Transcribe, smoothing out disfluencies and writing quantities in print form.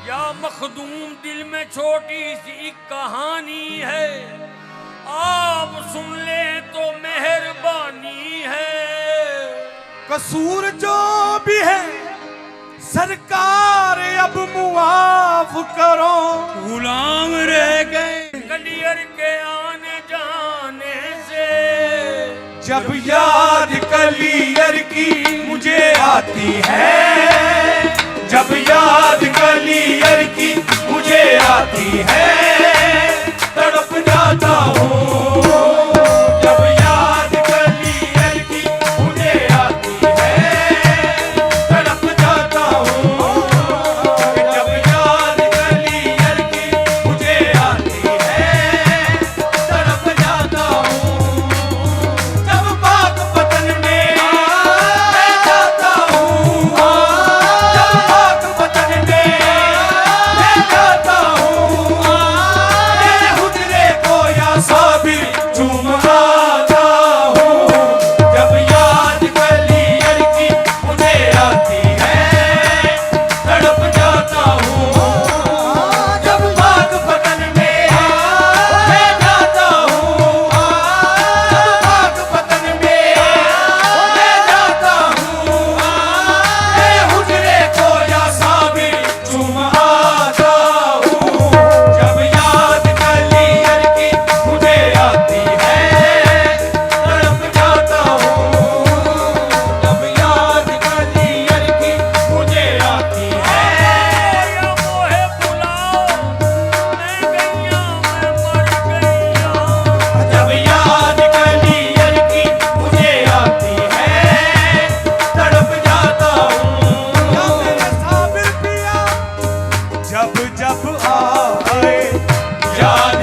या मखदूम दिल में छोटी सी कहानी है, आप सुन ले तो मेहरबानी है। कसूर जो भी है सरकार अब मुआफ करो, गुलाम रह गए कलियर के आने जाने से। जब याद कलियर की मुझे आती है, जब याद कलियर की मुझे आती है, तड़प जाता हूँ। जब याद कलियर की मुझे आती है, तड़प जाता हूँ। जब याद कलियर की मुझे आती है, तड़प जाता हूँ। जब पाक वतन में मैं जाता हूँ, जब पाक वतन में मैं जाता हूँ, तेरे हुजरे को या साबिर चूम आता हूँ। जब याद कलियर की मुझे आती है, तड़प जाता हूँ। जब पाक वतन में मैं जाता हूँ, जब पाक वतन में मैं जाता हूँ, तेरे हुजरे को या साबिर चूम आता हूँ। जब याद कलियर की मुझे आती है, तड़प जाता हूँ। जब याद कलियर की मुझे आती है, या मोहे बुलाओ मैं गैया मैं मर गैया। जब याद कलियर की मुझे आती है, तड़प जाता हूँ। मेरे साबिर पिया जब जब आए याद